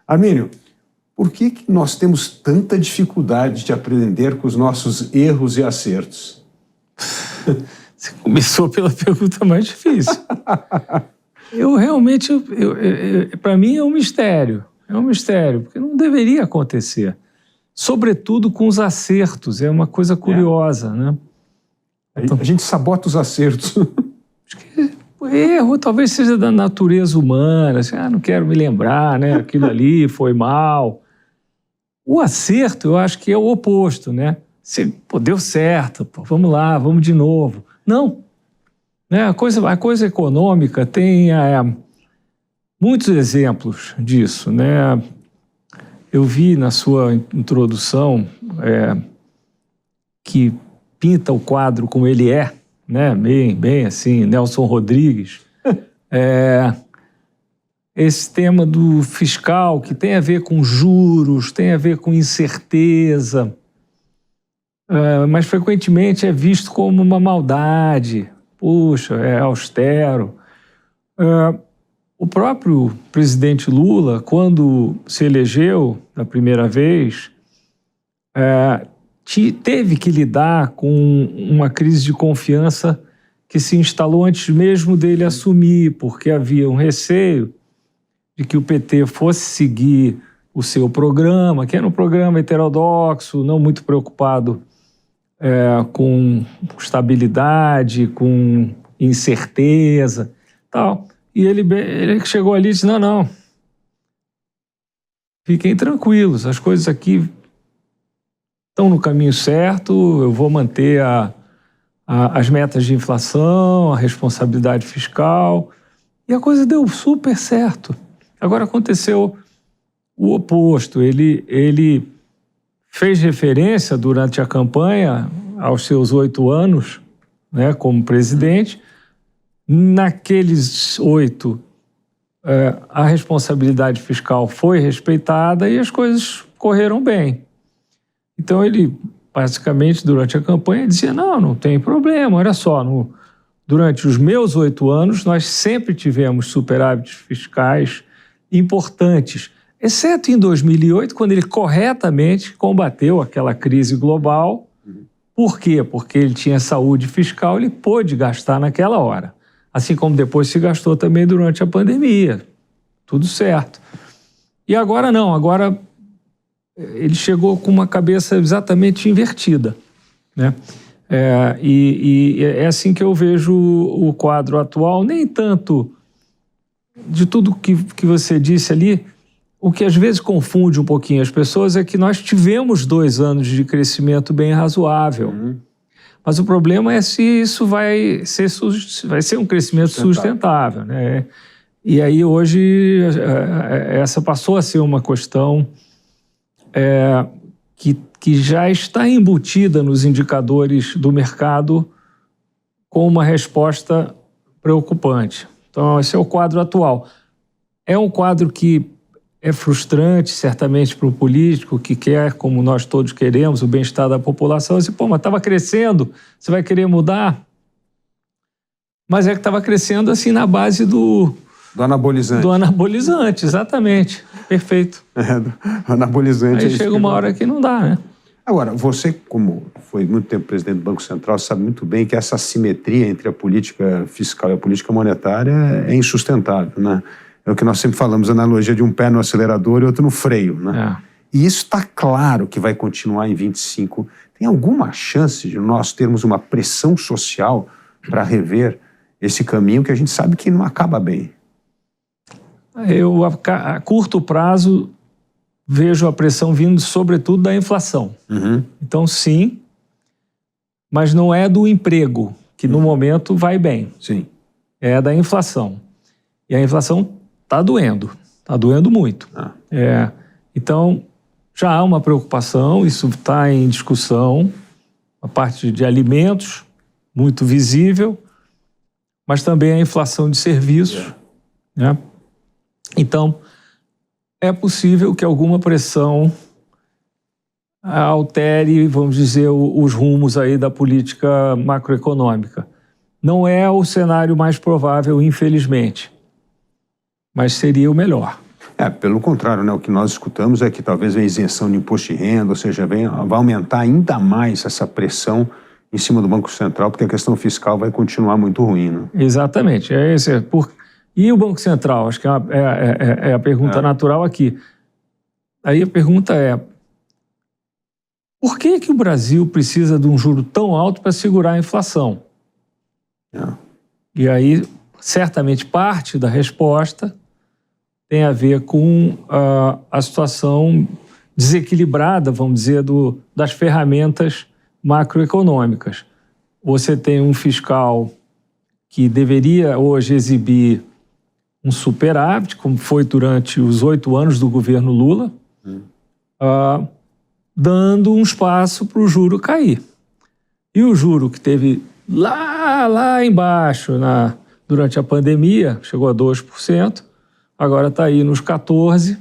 Armínio, por que nós temos tanta dificuldade de aprender com os nossos erros e acertos? Você começou pela pergunta mais difícil. Eu realmente, para mim é um mistério. É um mistério, porque não deveria acontecer. Sobretudo com os acertos, é uma coisa curiosa, né? Então, a gente sabota os acertos. Acho que o erro talvez seja da natureza humana, assim, não quero me lembrar, né? Aquilo ali foi mal. O acerto, eu acho que é o oposto, né? Pô, deu certo, pô, vamos lá, vamos de novo. Não. Né? A coisa econômica tem muitos exemplos disso, né? Eu vi na sua introdução que pinta o quadro como ele é, né? Bem assim, Nelson Rodrigues. Esse tema do fiscal, que tem a ver com juros, tem a ver com incerteza, mas frequentemente é visto como uma maldade. Puxa, é austero. O próprio presidente Lula, quando se elegeu da primeira vez, teve que lidar com uma crise de confiança que se instalou antes mesmo dele assumir, porque havia um receio de que o PT fosse seguir o seu programa, que era um programa heterodoxo, não muito preocupado com estabilidade, com incerteza, tal. E ele chegou ali e disse, não, fiquem tranquilos, as coisas aqui estão no caminho certo, eu vou manter as metas de inflação, a responsabilidade fiscal, e a coisa deu super certo. Agora aconteceu o oposto, ele fez referência durante a campanha aos seus 8 anos, né, como presidente. Naqueles 8, a responsabilidade fiscal foi respeitada e as coisas correram bem. Então ele, basicamente, durante a campanha, dizia, não tem problema, olha só, durante os meus 8 anos, nós sempre tivemos superávites fiscais importantes, exceto em 2008, quando ele corretamente combateu aquela crise global. Por quê? Porque ele tinha saúde fiscal, ele pôde gastar naquela hora. Assim como depois se gastou também durante a pandemia. Tudo certo. E agora não, agora ele chegou com uma cabeça exatamente invertida, né? E é assim que eu vejo o quadro atual, nem tanto de tudo que você disse ali. O que às vezes confunde um pouquinho as pessoas é que nós tivemos 2 anos de crescimento bem razoável. Mas o problema é se isso vai ser um crescimento sustentável, né? E aí hoje essa passou a ser uma questão que já está embutida nos indicadores do mercado com uma resposta preocupante. Então esse é o quadro atual. É um quadro que é frustrante, certamente, para o político que quer, como nós todos queremos, o bem-estar da população. Assim, mas estava crescendo, você vai querer mudar? Mas é que estava crescendo assim na base do anabolizante. Do anabolizante, exatamente. Perfeito. Do anabolizante. Aí chega uma hora que não dá, né? Agora, você, como foi muito tempo presidente do Banco Central, sabe muito bem que essa assimetria entre a política fiscal e a política monetária é insustentável, né? É o que nós sempre falamos, a analogia de um pé no acelerador e outro no freio, né? E isso está claro que vai continuar em 25. Tem alguma chance de nós termos uma pressão social para rever esse caminho que a gente sabe que não acaba bem? Eu, a curto prazo, vejo a pressão vindo sobretudo da inflação. Então, sim, mas não é do emprego, que no momento vai bem. Sim. É da inflação. E a inflação está doendo muito. Então, já há uma preocupação, isso está em discussão, a parte de alimentos, muito visível, mas também a inflação de serviços, né? Então, é possível que alguma pressão altere, vamos dizer, os rumos aí da política macroeconômica. Não é o cenário mais provável, infelizmente, mas seria o melhor. Pelo contrário, né? O que nós escutamos é que talvez a isenção de imposto de renda, ou seja, vai aumentar ainda mais essa pressão em cima do Banco Central, porque a questão fiscal vai continuar muito ruim, né? Exatamente. E o Banco Central? Acho que é a pergunta natural aqui. Aí a pergunta é: por que o Brasil precisa de um juro tão alto para segurar a inflação? E aí, certamente, parte da resposta tem a ver com a situação desequilibrada, vamos dizer, das ferramentas macroeconômicas. Você tem um fiscal que deveria hoje exibir um superávit, como foi durante os 8 anos do governo Lula, dando um espaço para o juro cair. E o juro que teve lá embaixo durante a pandemia, chegou a 2%, agora está aí nos 14%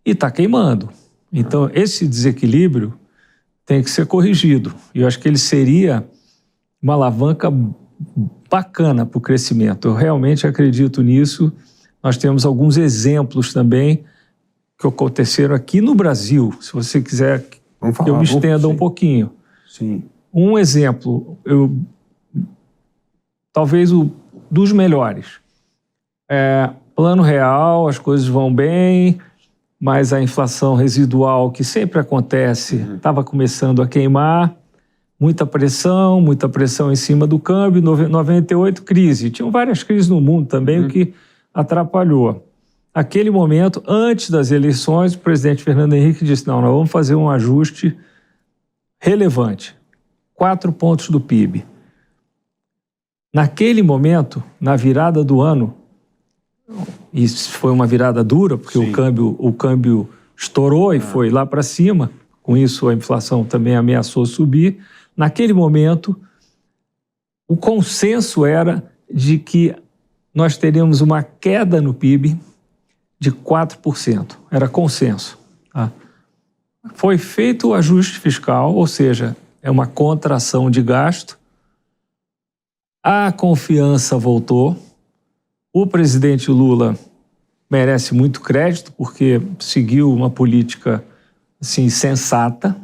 e está queimando. Então, esse desequilíbrio tem que ser corrigido. E eu acho que ele seria uma alavanca bacana para o crescimento. Eu realmente acredito nisso. Nós temos alguns exemplos também que aconteceram aqui no Brasil. Se você quiser que eu me estenda um pouquinho. Sim. Um exemplo, talvez dos melhores. Plano Real, as coisas vão bem, mas a inflação residual, que sempre acontece, estava começando a queimar. Muita pressão em cima do câmbio. 98, crise. Tinham várias crises no mundo também, o que atrapalhou. Naquele momento, antes das eleições, o presidente Fernando Henrique disse: não, nós vamos fazer um ajuste relevante. 4 pontos do PIB. Naquele momento, na virada do ano, e foi uma virada dura, porque o câmbio estourou e foi lá para cima, com isso a inflação também ameaçou subir. Naquele momento, o consenso era de que nós teríamos uma queda no PIB de 4%. Era consenso. Tá? Foi feito o ajuste fiscal, ou seja, é uma contração de gasto. A confiança voltou. O presidente Lula merece muito crédito porque seguiu uma política assim, sensata,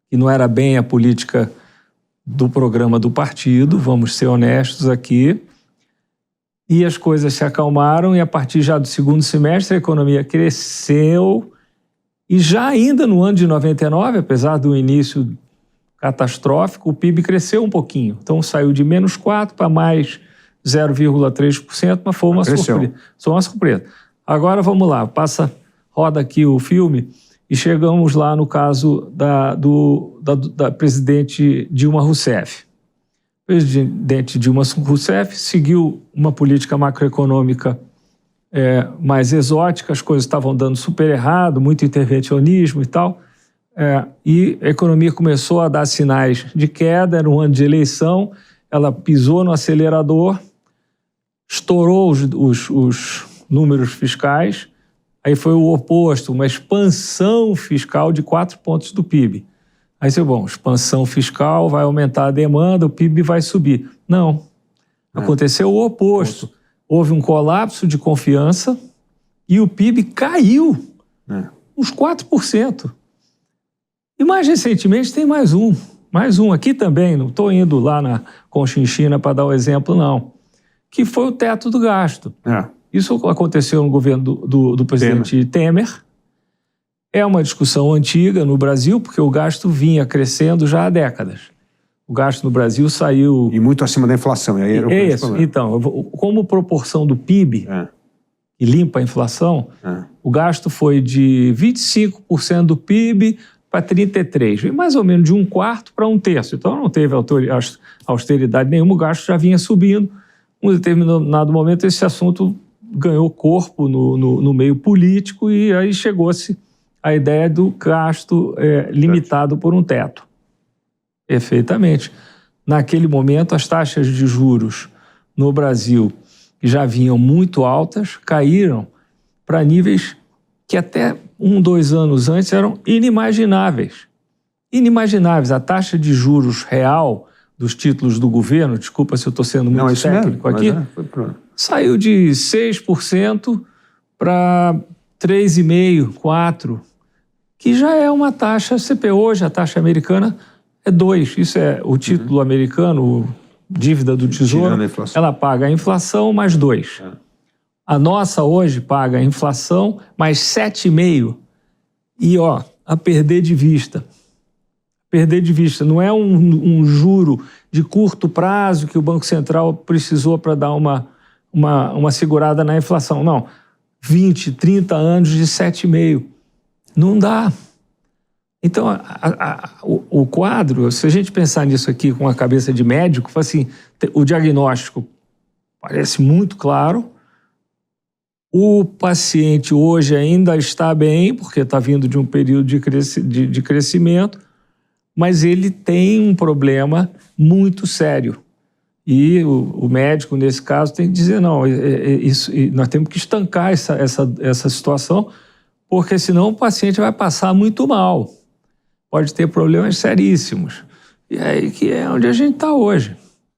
que não era bem a política do programa do partido, vamos ser honestos aqui. E as coisas se acalmaram e a partir já do segundo semestre a economia cresceu e já ainda no ano de 99, apesar do início catastrófico, o PIB cresceu um pouquinho. Então saiu de menos 4% para mais 0,3%, mas foi uma surpresa. Foi uma surpresa. Agora vamos lá, roda aqui o filme e chegamos lá no caso da presidente Dilma Rousseff. O presidente Dilma Rousseff seguiu uma política macroeconômica mais exótica, as coisas estavam dando super errado, muito intervencionismo e tal, e a economia começou a dar sinais de queda, era um ano de eleição, ela pisou no acelerador, estourou os números fiscais, aí foi o oposto, uma expansão fiscal de 4 pontos do PIB. Aí você, expansão fiscal vai aumentar a demanda, o PIB vai subir. Não, aconteceu o oposto. Houve um colapso de confiança e o PIB caiu uns 4%. E mais recentemente tem mais um aqui também, não estou indo lá na Conchinchina para dar o exemplo, não, que foi o teto do gasto. Isso aconteceu no governo do presidente Temer. É uma discussão antiga no Brasil, porque o gasto vinha crescendo já há décadas. O gasto no Brasil saiu... E muito acima da inflação. E aí era o isso. Então, como proporção do PIB, que limpa a inflação, o gasto foi de 25% do PIB para 33%. Mais ou menos de 1/4 para 1/3. Então não teve austeridade nenhuma, o gasto já vinha subindo. Em um determinado momento esse assunto ganhou corpo no meio político e aí chegou-se a ideia do gasto limitado por um teto. Perfeitamente. Naquele momento, as taxas de juros no Brasil, que já vinham muito altas, caíram para níveis que até 2 anos antes eram inimagináveis. Inimagináveis. A taxa de juros real dos títulos do governo, desculpa se eu estou sendo muito técnico aqui, saiu de 6% para 3,5%, 4%, que já é uma taxa CPI. Hoje a taxa americana é 2%. Isso é o título americano, dívida do Tesouro, ela paga a inflação mais 2%. A nossa hoje paga a inflação mais 7,5%. E, a perder de vista. Perder de vista. Não é um juro de curto prazo que o Banco Central precisou para dar uma segurada na inflação. Não. 20, 30 anos de 7,5%. Não dá. Então, o quadro, se a gente pensar nisso aqui com a cabeça de médico, assim, o diagnóstico parece muito claro. O paciente hoje ainda está bem, porque está vindo de um período de crescimento, mas ele tem um problema muito sério. E o médico, nesse caso, tem que dizer, não, nós temos que estancar essa situação, porque senão o paciente vai passar muito mal. Pode ter problemas seríssimos. E aí que é onde a gente está hoje.